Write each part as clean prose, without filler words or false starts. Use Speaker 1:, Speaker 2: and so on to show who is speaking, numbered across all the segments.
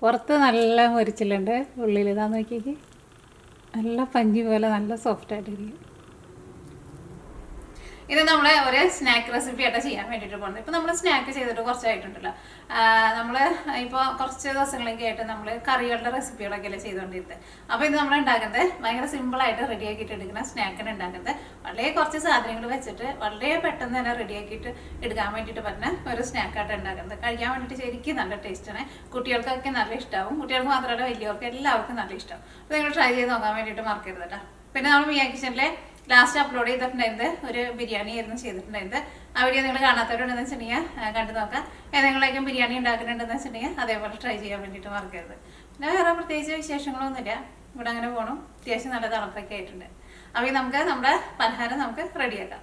Speaker 1: പുറത്ത് നല്ല മൊരിച്ചിലുണ്ട്, ഉള്ളിൽ ഇതാ നോക്കിയേക്ക് നല്ല പഞ്ഞി പോലെ നല്ല സോഫ്റ്റായിട്ടിരിക്കും. ഇത് നമ്മൾ ഒരു സ്നാക്ക് റെസിപ്പി ആയിട്ട് ചെയ്യാൻ വേണ്ടിയിട്ട് പോകുന്നത്. ഇപ്പോൾ നമ്മൾ സ്നാക്ക് ചെയ്തിട്ട് കുറച്ചായിട്ടുണ്ടല്ലോ, നമ്മൾ ഇപ്പോൾ കുറച്ച് ദിവസങ്ങളൊക്കെ ആയിട്ട് നമ്മൾ കറികളുടെ റെസിപ്പികളൊക്കെ അല്ലേ ചെയ്തുകൊണ്ടിരുന്നത്. അപ്പോൾ ഇത് നമ്മൾ ഉണ്ടാക്കുന്നത് ഭയങ്കര സിമ്പിളായിട്ട് റെഡിയാക്കിയിട്ട് എടുക്കുന്ന സ്നാക്കിന് ഉണ്ടാക്കുന്നത് വളരെ കുറച്ച് സാധനങ്ങൾ വെച്ചിട്ട് വളരെ പെട്ടെന്ന് തന്നെ റെഡിയാക്കിയിട്ട് എടുക്കാൻ വേണ്ടിയിട്ട് പറ്റുന്ന ഒരു സ്നാക്കായിട്ട് ഉണ്ടാക്കുന്നത്. കഴിക്കാൻ വേണ്ടിയിട്ട് ശരിക്കും നല്ല ടേസ്റ്റാണ്. കുട്ടികൾക്കൊക്കെ നല്ല ഇഷ്ടമാവും. കുട്ടികൾക്ക് മാത്രമല്ല വലിയവർക്ക് എല്ലാവർക്കും നല്ല ഇഷ്ടമാവും. അപ്പോൾ നിങ്ങൾ ട്രൈ ചെയ്ത് നോക്കാൻ വേണ്ടിയിട്ട് മറക്കരുത് കേട്ടോ. പിന്നെ നമ്മൾ മിയ കിച്ചണിലെ ലാസ്റ്റ് അപ്ലോഡ് ചെയ്തിട്ടുണ്ടായിരുന്നത് ഒരു ബിരിയാണി ആയിരുന്നു ചെയ്തിട്ടുണ്ടായിരുന്നത്. ആ വീഡിയോ നിങ്ങൾ കാണാത്തവരുണ്ടെന്ന് വെച്ചിട്ടുണ്ടെങ്കിൽ കണ്ടു നോക്കാം. ഏതെങ്കിലേക്കും ബിരിയാണി ഉണ്ടാക്കുന്നുണ്ടെന്ന് വെച്ചിട്ടുണ്ടെങ്കിൽ അതേപോലെ ട്രൈ ചെയ്യാൻ വേണ്ടിയിട്ട് മറക്കരുത്. പിന്നെ വേറെ പ്രത്യേകിച്ച് വിശേഷങ്ങളൊന്നുമില്ല, ഇവിടെ അങ്ങനെ പോകണം. അത്യാവശ്യം നല്ല തണുപ്പൊക്കെ ആയിട്ടുണ്ട്. അപ്പോൾ നമുക്ക് നമ്മുടെ പലഹാരം നമുക്ക് റെഡിയാക്കാം.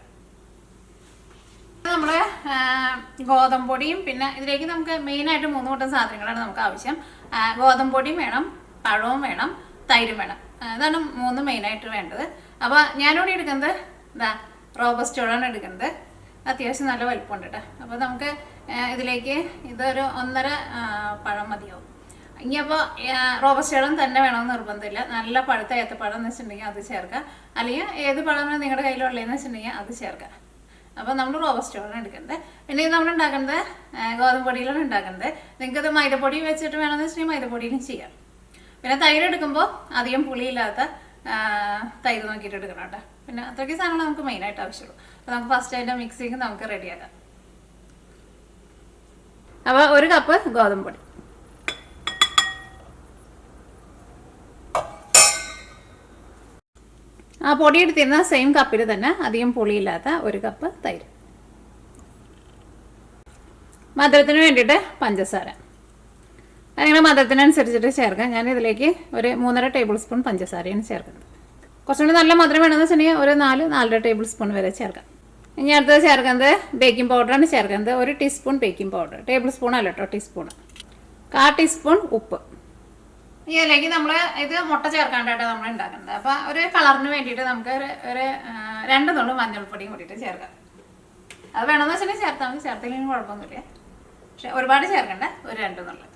Speaker 1: നമ്മൾ ഗോതമ്പ് പൊടിയും പിന്നെ ഇതിലേക്ക് നമുക്ക് മെയിനായിട്ട് 3 കൂട്ടം സാധനങ്ങളാണ് നമുക്ക് ആവശ്യം. ഗോതമ്പ് പൊടിയും വേണം, പഴവും വേണം, തൈരും വേണം. അതാണ് 3 മെയിനായിട്ട് വേണ്ടത്. അപ്പോൾ ഞാനിവിടെ എടുക്കുന്നത് ഇതാ റോബസ്റ്റോളാണ് എടുക്കുന്നത്. അത്യാവശ്യം നല്ല വലുപ്പമുണ്ട് കേട്ടോ. അപ്പോൾ നമുക്ക് ഇതിലേക്ക് ഇതൊരു 1.5 പഴം മതിയാവും. ഇനിയപ്പോൾ റോബസ്റ്റോളം തന്നെ വേണമെന്ന് നിർബന്ധമില്ല. നല്ല പഴുത്ത ഏത്തപ്പഴം എന്ന് വെച്ചിട്ടുണ്ടെങ്കിൽ അത് ചേർക്കാം, അല്ലെങ്കിൽ ഏത് പഴമാണ് നിങ്ങളുടെ കയ്യിലുള്ളതെന്ന് വെച്ചിട്ടുണ്ടെങ്കിൽ അത് ചേർക്കാം. അപ്പോൾ നമ്മൾ റോബസ്റ്റോളാണ് എടുക്കുന്നത്. പിന്നെ ഇത് നമ്മൾ ഉണ്ടാക്കുന്നത് ഗോതമ്പ് പൊടിയിലാണ് ഉണ്ടാക്കുന്നത്. നിങ്ങൾക്കത് മൈദപ്പൊടി വെച്ചിട്ട് വേണമെന്ന് വെച്ചിട്ടുണ്ടെങ്കിൽ മൈദപ്പൊടിയിലും ചെയ്യാം. പിന്നെ തൈര് എടുക്കുമ്പോൾ അധികം പുളിയില്ലാത്ത തൈര് നോക്കിയിട്ട് എടുക്കണം കേട്ടോ. പിന്നെ അത്രയ്ക്ക് സാധനങ്ങൾ നമുക്ക് മെയിനായിട്ട് ആവശ്യമുള്ളൂ. അപ്പോൾ നമുക്ക് ഫസ്റ്റ് അതിൻ്റെ മിക്സിങ് നമുക്ക് റെഡിയാക്കാം. അപ്പോൾ 1 കപ്പ് ഗോതമ്പ് പൊടി, ആ പൊടി എടുത്തിരുന്ന സെയിം കപ്പിൽ തന്നെ അധികം പുളിയില്ലാത്ത 1 കപ്പ് തൈര്. മധുരത്തിന് വേണ്ടിയിട്ട് പഞ്ചസാര നിങ്ങളുടെ മധുരത്തിനനുസരിച്ചിട്ട് ചേർക്കാം. ഞാൻ ഇതിലേക്ക് ഒരു 3.5 ടേബിൾ സ്പൂൺ പഞ്ചസാരയാണ് ചേർക്കുന്നത്. കുറച്ചുകൂടി നല്ല മധുരം വേണമെന്ന് വെച്ചിട്ടുണ്ടെങ്കിൽ ഒരു 4-4.5 ടേബിൾ സ്പൂൺ വരെ ചേർക്കാം. ഇനി അടുത്തത് ചേർക്കുന്നത് ബേക്കിംഗ് പൗഡറാണ് ചേർക്കുന്നത്. 1 teaspoon baking powder, table spoon അല്ല കേട്ടോ, ടീസ്പൂൺ. 1/4 ടീസ്പൂൺ ഉപ്പ്. ഇനി അതിലേക്ക് നമ്മൾ ഇത് മുട്ട ചേർക്കാണ്ടായിട്ട് നമ്മൾ ഉണ്ടാക്കുന്നത്. അപ്പോൾ ഒരു കളറിന് വേണ്ടിയിട്ട് നമുക്ക് ഒരു 2 നുള്ളു മഞ്ഞൾപ്പൊടിയും കൂടിയിട്ട് ചേർക്കാം. അത് വേണമെന്ന് വെച്ചിട്ടുണ്ടെങ്കിൽ ചേർത്താൽ മതി, ചേർത്തില്ലെങ്കിൽ കുഴപ്പമൊന്നുമില്ല. പക്ഷെ ഒരുപാട് ചേർക്കണ്ട, ഒരു 2 നുള്ളു.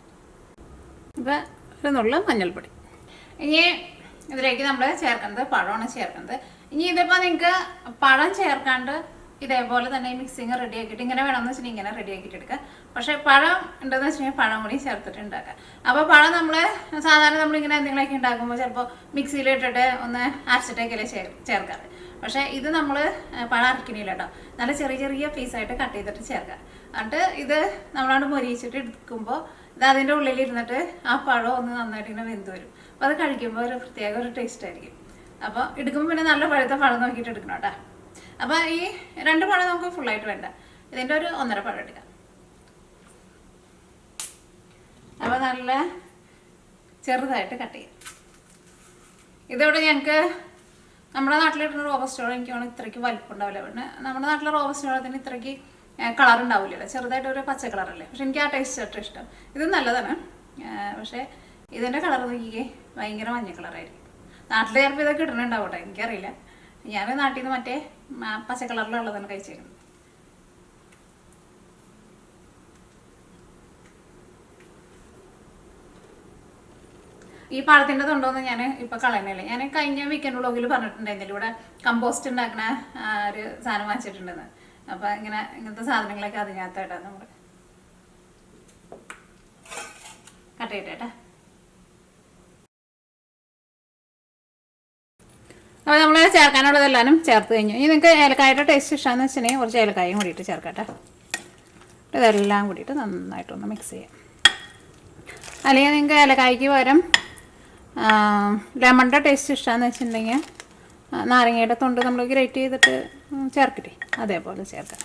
Speaker 1: ഇപ്പോൾ 1 നുള്ളു മഞ്ഞൾപ്പൊടി. ഇനി ഇതിലേക്ക് നമ്മൾ ചേർക്കുന്നത് പഴമാണ് ചേർക്കുന്നത്. ഇനി ഇതിപ്പോൾ നിങ്ങൾക്ക് പഴം ചേർക്കാണ്ട് ഇതേപോലെ തന്നെ മിക്സിങ് റെഡി ആക്കിയിട്ട് ഇങ്ങനെ വേണമെന്ന് വെച്ചിട്ടുണ്ടെങ്കിൽ ഇങ്ങനെ റെഡി ആക്കിയിട്ട് എടുക്കുക. പക്ഷേ പഴം ഉണ്ടെന്ന് വെച്ചിട്ടുണ്ടെങ്കിൽ പഴം കൂടി ചേർത്തിട്ട് ഉണ്ടാക്കുക. അപ്പോൾ പഴം നമ്മൾ സാധാരണ നമ്മളിങ്ങനെ എന്തെങ്കിലുമൊക്കെ ഉണ്ടാക്കുമ്പോൾ ചിലപ്പോൾ മിക്സിയിലിട്ടിട്ട് ഒന്ന് അരച്ചിട്ടൊക്കെയല്ലേ ചേർക്കാറ്. പക്ഷേ ഇത് നമ്മൾ പഴം അരക്കണില്ല കേട്ടോ, നല്ല ചെറിയ ചെറിയ പീസായിട്ട് കട്ട് ചെയ്തിട്ട് ചേർക്കുക. എന്നിട്ട് ഇത് നമ്മളവിടെ മൊരിയിച്ചിട്ട് എടുക്കുമ്പോൾ ഇത് അതിൻ്റെ ഉള്ളിലിരുന്നിട്ട് ആ പഴം ഒന്ന് നന്നായിട്ട് ഇങ്ങനെ വെന്ത് വരും. അപ്പോൾ അത് കഴിക്കുമ്പോൾ ഒരു പ്രത്യേക ഒരു ടേസ്റ്റ് ആയിരിക്കും. അപ്പോൾ എടുക്കുമ്പോൾ പിന്നെ നല്ല പഴുത്ത പഴം നോക്കിയിട്ട് എടുക്കണം കേട്ടോ. അപ്പോൾ ഈ 2 പഴം നമുക്ക് ഫുള്ളായിട്ട് വേണ്ട, ഇതിൻ്റെ ഒരു 1.5 പഴം എടുക്കാം. അപ്പോൾ നല്ല ചെറുതായിട്ട് കട്ട് ചെയ്യാം. ഇതിവിടെ ഞങ്ങൾക്ക് നമ്മുടെ നാട്ടിലിട്ടുന്ന റോബസ്റ്റോളം എനിക്ക് വേണം ഇത്രയ്ക്ക് വലിപ്പം ഉണ്ടാവില്ല. പിന്നെ നമ്മുടെ നാട്ടിലെ റോബസ്റ്റോളത്തിന് ഇത്രയ്ക്ക് കളർ ഉണ്ടാവില്ലല്ലോ, ചെറുതായിട്ട് ഒരു പച്ച കളറല്ലേ. പക്ഷെ എനിക്ക് ആ ടേസ്റ്റ് ഏറ്റവും ഇഷ്ടം. ഇത് നല്ലതാണ്, പക്ഷേ ഇതിൻ്റെ കളർ നോക്കിക്കേ ഭയങ്കര മഞ്ഞ കളറായിരിക്കും. നാട്ടിൽ ചിലപ്പോൾ ഇതൊക്കെ ഇടുന്നുണ്ടാവട്ടെ, എനിക്കറിയില്ല. ഞാൻ നാട്ടിൽ നിന്ന് മറ്റേ പച്ച കളറിലുള്ളതാണ് കഴിച്ചേക്കുന്നത്. ഈ പഴത്തിൻ്റെ തൊണ്ടോന്ന് ഞാൻ ഇപ്പോൾ കളയുന്നില്ല. ഞാൻ കഴിഞ്ഞ വീക്കെൻഡ് വ്ളോഗിൽ പറഞ്ഞിട്ടുണ്ടായിരുന്നില്ല, ഇവിടെ കമ്പോസ്റ്റ് ഉണ്ടാക്കുന്ന ഒരു സാധനം വാങ്ങിച്ചിട്ടുണ്ടെന്ന്. അപ്പോൾ ഇങ്ങനത്തെ സാധനങ്ങളൊക്കെ അതിനകത്തായിട്ടാണ് നമ്മൾ കട്ട് ചെയ്തിട്ടേട്ടാ. അപ്പോൾ നമ്മൾ ചേർക്കാനുള്ളതെല്ലാവരും ചേർത്ത് കഴിഞ്ഞു. ഇനി നിങ്ങൾക്ക് ഏലക്കായുടെ ടേസ്റ്റ് ഇഷ്ടമാണെന്ന് വെച്ചിട്ടുണ്ടെങ്കിൽ കുറച്ച് ഏലക്കായും കൂടിയിട്ട് ചേർക്കട്ടെ. ഇതെല്ലാം കൂടിയിട്ട് നന്നായിട്ടൊന്ന് മിക്സ് ചെയ്യാം. അല്ലെങ്കിൽ നിങ്ങൾക്ക് ഏലക്കായ്ക്ക് പകരം ലെമണിൻ്റെ ടേസ്റ്റ് ഇഷ്ടമാണെന്ന് വെച്ചിട്ടുണ്ടെങ്കിൽ നാരങ്ങയുടെ തൊണ്ട് നമ്മൾ ഗ്രേറ്റ് ചെയ്തിട്ട് ചേർക്കില്ലേ, അതേപോലെ ചേർക്കാം.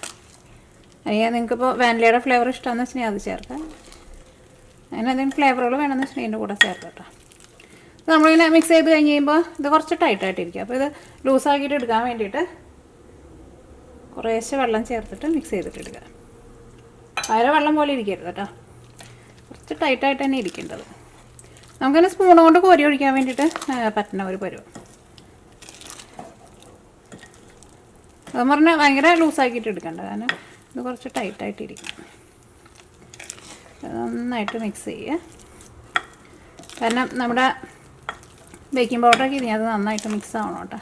Speaker 1: അല്ലെങ്കിൽ നിങ്ങൾക്കിപ്പോൾ വാനിലയുടെ ഫ്ലേവർ ഇഷ്ടമാണെന്ന് വെച്ചിട്ടുണ്ടെങ്കിൽ അത് ചേർക്കാം. അങ്ങനെ എന്തെങ്കിലും ഫ്ലേവറുകൾ വേണമെന്ന് വെച്ചിട്ടുണ്ടെങ്കിൽ ഇതിൻ്റെ കൂടെ ചേർക്കാം കേട്ടോ. നമ്മളിങ്ങനെ മിക്സ് ചെയ്ത് കഴിഞ്ഞ് കഴിയുമ്പോൾ ഇത് കുറച്ച് ടൈറ്റായിട്ടിരിക്കും. അപ്പോൾ ഇത് ലൂസാക്കിയിട്ട് എടുക്കാൻ വേണ്ടിയിട്ട് കുറേശ്ശെ വെള്ളം ചേർത്തിട്ട് മിക്സ് ചെയ്തിട്ട് എടുക്കുക. വളരെ വെള്ളം പോലെ ഇരിക്കരുത് കേട്ടോ, കുറച്ച് ടൈറ്റായിട്ട് തന്നെ ഇരിക്കേണ്ടത്. നമുക്കിങ്ങനെ സ്പൂൺ കൊണ്ട് കോരി ഒഴിക്കാൻ വേണ്ടിയിട്ട് പറ്റുന്ന ഒരു പരുവം. അത് പറഞ്ഞാൽ ഭയങ്കര ലൂസാക്കിയിട്ട് എടുക്കണ്ട, കാരണം ഇത് കുറച്ച് ടൈറ്റായിട്ടിരിക്കും. നന്നായിട്ട് മിക്സ് ചെയ്യുക. കാരണം നമ്മുടെ ബേക്കിംഗ് പൗഡറൊക്കെ ഇനി അത് നന്നായിട്ട് മിക്സ് ആവണം കേട്ടോ.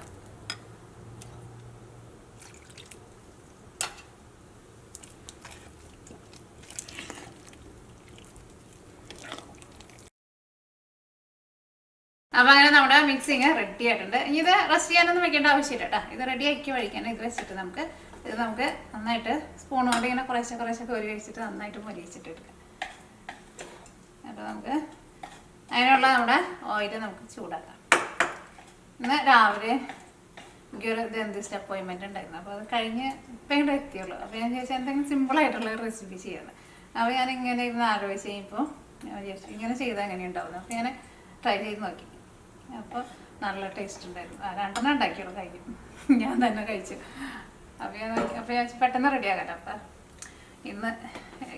Speaker 1: അപ്പോൾ അങ്ങനെ നമ്മുടെ മിക്സിങ് റെഡി ആയിട്ടുണ്ട്. ഇനി ഇത് റെസ്റ്റ് ചെയ്യാനൊന്നും വെക്കേണ്ട ആവശ്യമില്ല കേട്ടോ. ഇത് റെഡി ആക്കി കഴിക്കാൻ ഇത് വെച്ചിട്ട് നമുക്ക് നന്നായിട്ട് സ്പൂൺ കൊണ്ട് ഇങ്ങനെ കുറേശ്ശെ കോരി കഴിച്ചിട്ട് നന്നായിട്ട് മൊരിയിച്ചിട്ട് എടുക്കാം. അപ്പോൾ നമുക്ക് അതിനുള്ള നമ്മുടെ ഓയിൽ നമുക്ക് ചൂടാക്കാം. ഇന്ന് രാവിലെ എനിക്കൊരു ഡെന്റിസ്റ്റ് അപ്പോയിൻമെൻറ്റ് ഉണ്ടായിരുന്നു. അപ്പോൾ അത് കഴിഞ്ഞ് ഇപ്പം ഇങ്ങോട്ട് എത്തിയുള്ളൂ. അപ്പോൾ ഞാൻ ചോദിച്ചാൽ എന്തെങ്കിലും സിമ്പിളായിട്ടുള്ള റെസിപ്പി ചെയ്യുന്നത്. അപ്പോൾ ഞാൻ ഇങ്ങനെ ഇരുന്ന് ആലോചിച്ച് കഴിഞ്ഞപ്പോൾ ഞാൻ വിചാരിച്ചു ഇങ്ങനെ ചെയ്താൽ എങ്ങനെ ഉണ്ടാവുന്നു. അപ്പോൾ ഞാൻ ട്രൈ ചെയ്ത് നോക്കി. അപ്പോൾ നല്ല ടേസ്റ്റ് ഉണ്ടായിരുന്നു. 2 ഉണ്ടാക്കിയുള്ളൂ കഴിഞ്ഞു. ഞാൻ തന്നെ കഴിച്ചു. അപ്പോൾ ഞാൻ പെട്ടെന്ന് റെഡിയാക്കട്ടെ. അപ്പം ഇന്ന്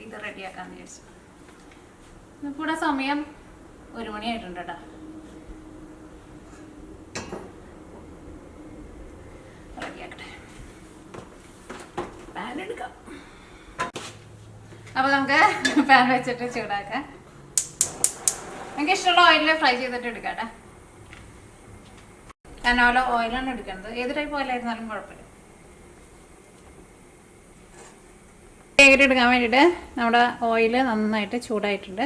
Speaker 1: ഇത് റെഡിയാക്കാമെന്ന് വിചാരിച്ചു. ഇപ്പോൾ ഇവിടെ സമയം 1 മണിയായിട്ടുണ്ട് കേട്ടോ. റെഡിയാക്കട്ടെ. പാൻ എടുക്കാം. അപ്പോൾ നമുക്ക് പാൻ വെച്ചിട്ട് ചൂടാക്കാം. എനിക്ക് ഇഷ്ടമുള്ള ഓയിലിൽ ഫ്രൈ ചെയ്തിട്ട് എടുക്കാം കേട്ടോ. കനോല ഓയിലാണ് എടുക്കുന്നത്. ഏത് ടൈപ്പ് ഓയിലായിരുന്നാലും കുഴപ്പമില്ല. കേക്ക് എടുക്കാൻ വേണ്ടിയിട്ട് നമ്മുടെ ഓയിൽ നന്നായിട്ട് ചൂടായിട്ടുണ്ട്.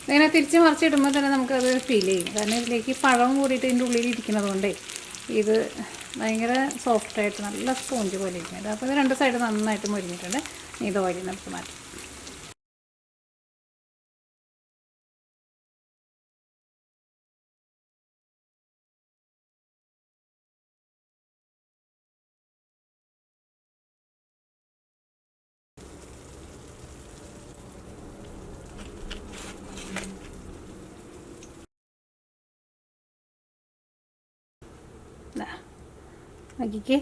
Speaker 1: ഇങ്ങനെ തിരിച്ച് മറിച്ചിടുമ്പോൾ തന്നെ നമുക്കത് ഫീൽ ചെയ്യും. കാരണം ഇതിലേക്ക് പഴം കൂടിയിട്ട് ഇതിൻ്റെ ഉള്ളിൽ ഇരിക്കുന്നത് കൊണ്ടേ ഇത് ഭയങ്കര സോഫ്റ്റായിട്ട് നല്ല സ്പോഞ്ച് പോലെ ഇരിക്കുന്നുണ്ട്. അപ്പോൾ ഇത് 2 സൈഡ് നന്നായിട്ട് മുരിഞ്ഞിട്ടുണ്ട്. ഇത് ഓയിൽ നമുക്ക് മാറ്റാം. നോക്കിക്കേ,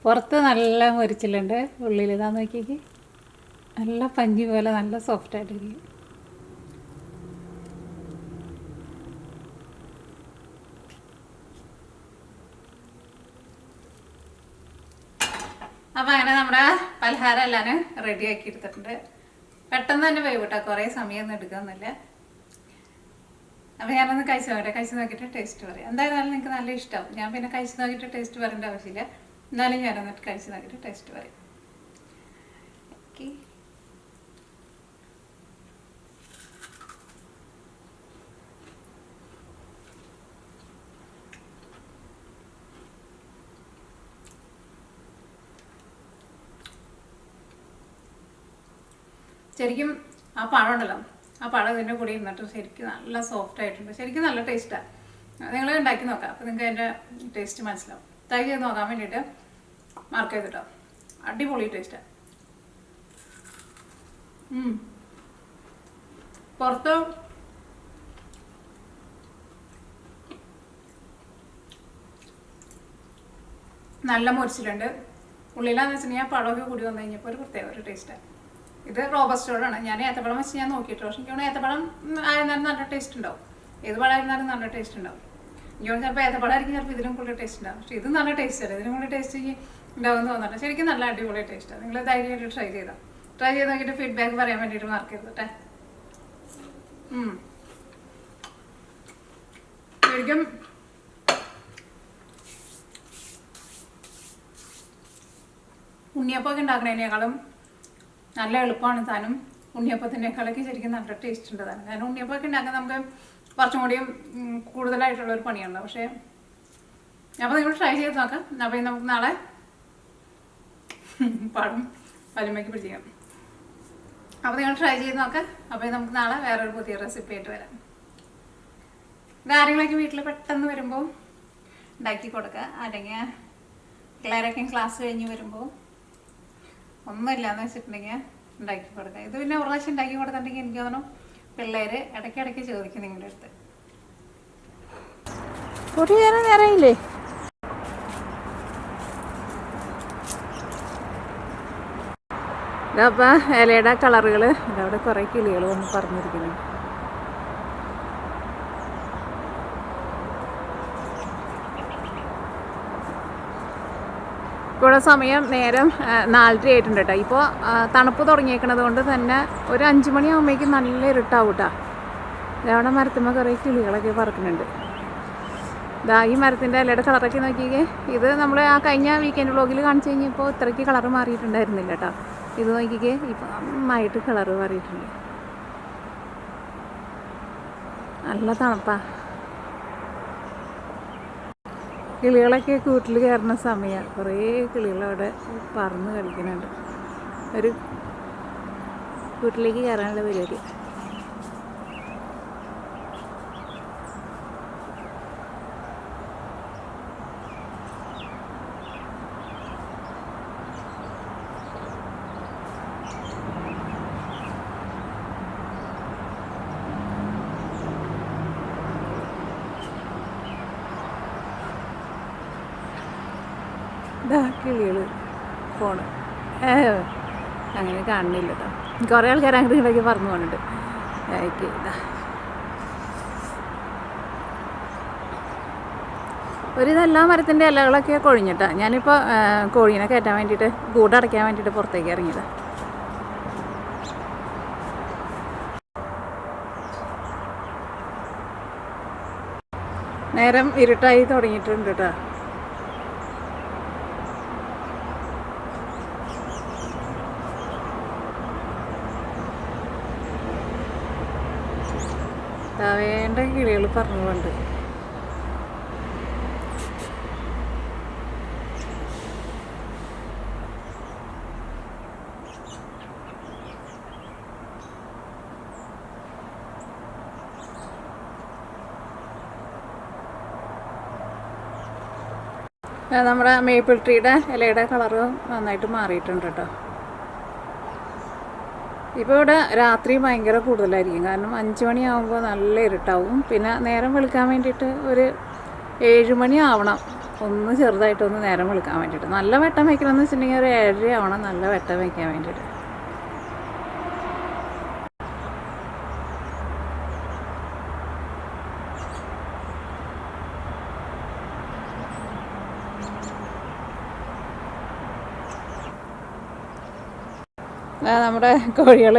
Speaker 1: പുറത്ത് നല്ല മൊരിച്ചിലുണ്ട്, ഉള്ളിൽ ഇതാ നോക്കിക്കേ നല്ല പഞ്ഞി പോലെ നല്ല സോഫ്റ്റായിട്ടിരിക്കും. അപ്പോൾ അങ്ങനെ നമ്മുടെ പലഹാരം എല്ലാം റെഡിയാക്കി എടുത്തിട്ടുണ്ട്. പെട്ടെന്ന് തന്നെ പോയി കേട്ടോ, കുറേ സമയമൊന്നും എടുക്കാമെന്നില്ല. അപ്പോൾ ഞാനൊന്ന് കഴിച്ച് നോക്കട്ടെ. കഴിച്ച് നോക്കിയിട്ട് ടേസ്റ്റ് പറയാം. എന്തായാലും നിങ്ങൾക്ക് നല്ല ഇഷ്ടമാവും. ഞാൻ പിന്നെ കഴിച്ച് നോക്കിയിട്ട് ടേസ്റ്റ് പറയേണ്ട ആവശ്യമില്ല. എന്നാലും ഞാനൊന്നിട്ട് കഴിച്ച് നോക്കിയിട്ട് ടേസ്റ്റ് പറയും. ഓക്കെ, ശരിക്കും ആ പഴം ഉണ്ടല്ലോ, ആ പഴം ഇതിൻ്റെ കൂടെ ഇരുന്നിട്ട് ശരിക്കും നല്ല സോഫ്റ്റ് ആയിട്ടുണ്ട്. ശരിക്കും നല്ല ടേസ്റ്റാണ്. നിങ്ങൾ ഉണ്ടാക്കി നോക്കാം. അപ്പോൾ നിങ്ങൾക്ക് അതിൻ്റെ ടേസ്റ്റ് മനസ്സിലാവും. ട്രൈ ചെയ്ത് നോക്കാൻ വേണ്ടിയിട്ട് മാർക്ക് ചെയ്തിട്ടോ. അടിപൊളി ടേസ്റ്റാണ്. പുറത്ത് നല്ല മുരിച്ചിലുണ്ട്. ഉള്ളിലാന്ന് വെച്ചിട്ടുണ്ടെങ്കിൽ പഴമൊക്കെ കൂടി വന്നു കഴിഞ്ഞപ്പോൾ ഒരു പ്രത്യേക ഒരു ടേസ്റ്റാണ്. ഇത് റോബസ്റ്റോടാണ്. ഞാൻ ഏത്തപ്പഴം വെച്ച് ഞാൻ നോക്കിയിട്ട്, പക്ഷേ എനിക്ക് ഏത്തപ്പഴം ആയിരുന്നാലും നല്ല ടേസ്റ്റ് ഉണ്ടാവും. ഏത് പഴമായിരുന്നാലും നല്ല ടേസ്റ്റ് ഉണ്ടാവും. എനിക്ക് ചിലപ്പോൾ ഏത്തപ്പഴമായിരിക്കും, ചിലപ്പോൾ ഇതിനും കൂടുതൽ ടേസ്റ്റ് ഉണ്ടാവും. പക്ഷേ ഇത് നല്ല ടേസ്റ്റ് അല്ലേ, ഇതിനും കൂടുതൽ ടേസ്റ്റ് ഉണ്ടാവുമെന്ന് തോന്നുന്നുണ്ട്. ശരിക്കും നല്ല അടിപൊളി ടേസ്റ്റാണ്. നിങ്ങൾ ധൈര്യമായിട്ട് ട്രൈ ചെയ്ത് നോക്കിയിട്ട് ഫീഡ്ബാക്ക് പറയാൻ വേണ്ടിയിട്ട് മാർക്ക് ചെയ്തോട്ടെ. ശരിക്കും ഉണ്ണിയപ്പമൊക്കെ ഉണ്ടാക്കുന്നതിനേക്കാളും നല്ല എളുപ്പമാണ് താനും. ഉണ്ണിയപ്പത്തിനേക്കാളൊക്കെ ശരിക്കും നല്ല ടേസ്റ്റ് ഉണ്ട് താനും. കാരണം ഉണ്ണിയപ്പമൊക്കെ ഉണ്ടാക്കാൻ നമുക്ക് കുറച്ചും കൂടിയും കൂടുതലായിട്ടുള്ളൊരു പണിയുണ്ട്. പക്ഷേ അപ്പോൾ നിങ്ങൾ ട്രൈ ചെയ്ത് നോക്കാം. അപ്പോൾ നമുക്ക് നാളെ പഴം പല്ലുമ്മയ്ക്ക് പിടിക്കാം. അപ്പോൾ നിങ്ങൾ ട്രൈ ചെയ്ത് നോക്കാം. അപ്പോൾ നമുക്ക് നാളെ വേറൊരു പുതിയ റെസിപ്പി ആയിട്ട് വരാം. കാര്യങ്ങളൊക്കെ വീട്ടിൽ പെട്ടെന്ന് വരുമ്പോൾ ഉണ്ടാക്കി കൊടുക്കുക. അല്ലെങ്കിൽ പിള്ളേരൊക്കെ ക്ലാസ് കഴിഞ്ഞ് വരുമ്പോൾ ഒന്നുമില്ലാന്ന് വെച്ചിട്ടുണ്ടെങ്കിൽ ഉണ്ടാക്കി കൊടുക്കുക. ഇത് പിന്നെ ഒരു പ്രാവശ്യം ഉണ്ടാക്കി കൊടുത്തിട്ടുണ്ടെങ്കിൽ എനിക്ക് തോന്നുന്നു പിള്ളേർ ഇടയ്ക്കിടയ്ക്ക് ചോദിക്കും നിങ്ങളുടെ അടുത്ത്.
Speaker 2: അറിയില്ലേ?
Speaker 1: ഇതപ്പോൾ ഇലയുടെ കളറുകൾ ഇതവിടെ കുറേ കിളികൾ വന്ന് പറഞ്ഞിരിക്കുന്നു. ഇവിടെ സമയം നേരം 4:30 ആയിട്ടുണ്ട് കേട്ടോ. ഇപ്പോൾ തണുപ്പ് തുടങ്ങിയേക്കണത് കൊണ്ട് തന്നെ ഒരു 5 മണിയാകുമ്പോഴേക്കും നല്ല ഇരുട്ടാവും കേട്ടോ. ഇതവിടെ മരത്തുമ്പോൾ കുറേ കിളികളൊക്കെ പറക്കുന്നുണ്ട്. ഇതാ ഈ മരത്തിൻ്റെ ഇലയുടെ കളറൊക്കെ നോക്കിക്കേ. ഇത് നമ്മൾ ആ കഴിഞ്ഞ വീക്കെൻഡ് വ്ളോഗിൽ കാണിച്ചു കഴിഞ്ഞപ്പോൾ ഇത്രയ്ക്ക് കളറ് മാറിയിട്ടുണ്ടായിരുന്നില്ല കേട്ടോ. ഇത് നോക്കിക്കേ, ഇപ്പം നന്നായിട്ട് കളറ് മാറിയിട്ടുണ്ട്. നല്ല തണുപ്പാ. കിളികളൊക്കെ കൂട്ടിൽ കയറുന്ന സമയമാണ്. കുറേ കിളികളവിടെ പറന്ന് കളിക്കുന്നുണ്ട്. ഒരു കൂട്ടിലേക്ക് കയറാനുള്ള പരിപാടി. ഇതാ കിളികൾ ഫോണ് അങ്ങനെ കാണുന്നില്ല കേട്ടോ. കുറേ ആൾക്കാർ അങ്ങോട്ട് ഇവിടേക്ക് പറന്നു പോകുന്നുണ്ട്. ഇതാ ഇതെല്ലാ മരത്തിൻ്റെ ഇലകളൊക്കെ കൊഴിഞ്ഞിട്ടാണ്. ഞാനിപ്പോൾ കോഴീനെ കയറ്റാൻ വേണ്ടിയിട്ട് കൂടടയ്ക്കാൻ വേണ്ടിയിട്ട് പുറത്തേക്ക് ഇറങ്ങിയതാണ്. നേരം ഇരുട്ടായി തുടങ്ങിയിട്ടുണ്ട് കേട്ടോ. വേണ്ട കിളികൾ പറഞ്ഞുകൊണ്ട് നമ്മുടെ മേപ്പിൾ ട്രീയുടെ ഇലയുടെ കളറ് നന്നായിട്ട് മാറിയിട്ടുണ്ട് കേട്ടോ. ഇപ്പോൾ ഇവിടെ രാത്രി ഭയങ്കര കൂടുതലായിരിക്കും. കാരണം 5 മണിയാകുമ്പോൾ നല്ല ഇരുട്ടാവും. പിന്നെ നേരം വെളുക്കാൻ വേണ്ടിയിട്ട് ഒരു 7 മണി ആവണം, ഒന്ന് ചെറുതായിട്ടൊന്ന് നേരം വെളുക്കാൻ വേണ്ടിയിട്ട്. നല്ല വെട്ടം വയ്ക്കണമെന്ന് വെച്ചിട്ടുണ്ടെങ്കിൽ ഒരു 7:30 ആവണം നല്ല വെട്ടം വയ്ക്കാൻ വേണ്ടിയിട്ട്. നമ്മുടെ കോഴികൾ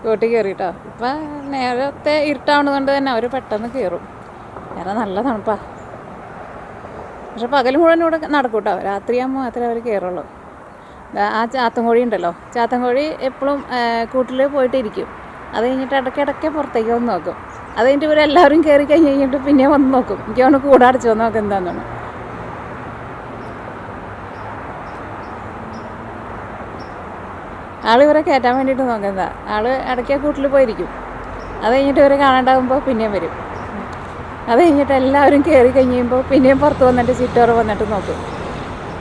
Speaker 1: കൂട്ടി കയറിയിട്ടോ. ഇപ്പം നേരത്തെ ഇരുട്ടാവുന്നതുകൊണ്ട് തന്നെ അവർ പെട്ടെന്ന് കയറും. വേറെ നല്ല തണുപ്പാണ്. പക്ഷെ പകൽ മുഴുവൻ ഇവിടെ നടക്കും കേട്ടോ. രാത്രിയാകുമ്പോൾ മാത്രമേ അവർ കയറുള്ളൂ. ആ ചാത്തൻകോഴി ഉണ്ടല്ലോ, ചാത്തൻകോഴി എപ്പോഴും കൂട്ടിൽ പോയിട്ടിരിക്കും. അത് കഴിഞ്ഞിട്ട് ഇടയ്ക്കിടയ്ക്ക് പുറത്തേക്ക് വന്ന് നോക്കും. അത് കഴിഞ്ഞിട്ട് ഇവരെല്ലാവരും കയറി കഴിഞ്ഞിട്ട് പിന്നെ വന്ന് നോക്കും. എനിക്ക് അവന് കൂടടച്ചു വന്ന് നോക്കും എന്താണെന്നാണ്. ഇവരെ കയറ്റാൻ വേണ്ടിയിട്ട് നോക്കുന്നതാ. ഇടയ്ക്ക് കൂട്ടിൽ പോയിരിക്കും. അത് കഴിഞ്ഞിട്ട് ഇവരെ കാണാണ്ടാകുമ്പോൾ പിന്നെയും വരും. അത് കഴിഞ്ഞിട്ട് എല്ലാവരും കയറി കഴിയുമ്പോൾ പിന്നെയും പുറത്ത് വന്നിട്ട് ചുറ്റോറ് വന്നിട്ട് നോക്കും.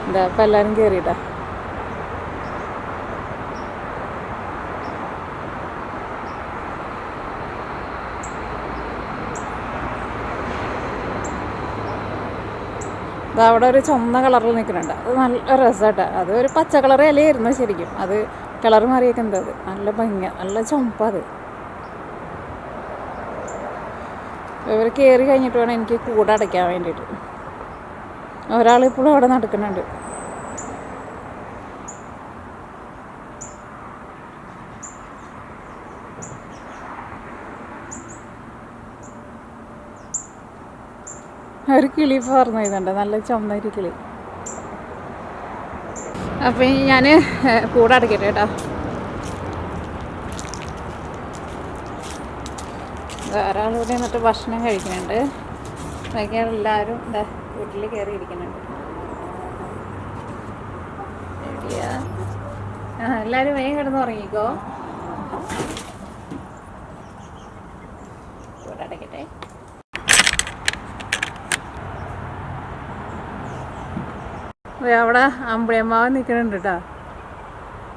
Speaker 1: എന്താ അപ്പം എല്ലാവരും കയറിയിട്ടാ. അവിടെ ഒരു ചുവന്ന കളറിൽ നിൽക്കുന്നുണ്ട്. അത് നല്ല രസമായിട്ടാ. അത് ഒരു പച്ച കളർ ഇലയായിരുന്നു ശരിക്കും. അത് കളർ മാറിയേക്കുന്നത്. അത് നല്ല ഭംഗി, നല്ല ചുമപ്പാ. അത് ഇവർ കയറി കഴിഞ്ഞിട്ട് വേണം എനിക്ക് കൂടടയ്ക്കാൻ വേണ്ടിയിട്ട്. ഒരാളിപ്പോഴും അവിടെ നടക്കുന്നുണ്ട്. ഒരു കിളി പറഞ്ഞു ചെയ്യുന്നുണ്ട്, നല്ല ചുമന്നൊരു കിളി. അപ്പം ഞാൻ കൂടടയ്ക്കട്ടെ കേട്ടോ. ഒരാളിവിടെ നിന്നിട്ട് ഭക്ഷണം കഴിക്കുന്നുണ്ട്. ബാക്കി എല്ലാവരും എന്താ വീട്ടിൽ കയറി ഇരിക്കുന്നുണ്ട്. എല്ലാവരും വേഗം കിടന്ന് ഉറങ്ങിക്കോ. കൂടടയ്ക്കട്ടെ. അവിടെ അമ്പളിയമ്മാവൻ നിൽക്കുന്നുണ്ട് കേട്ടോ.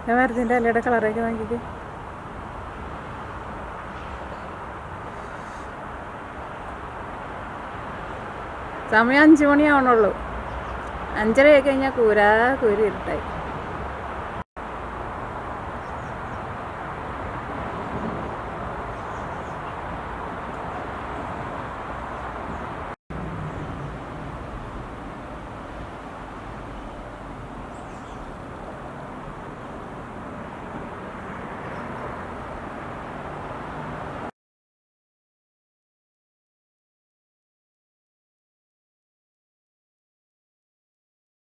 Speaker 1: ഞാൻ മരത്തിൻ്റെ ഇലയുടെ കളറൊക്കെ നോക്കിയിട്ട് സമയം 5 മണിയാവണുള്ളൂ. 5:30 കഴിഞ്ഞാൽ കൂരി ഇരുട്ടായി.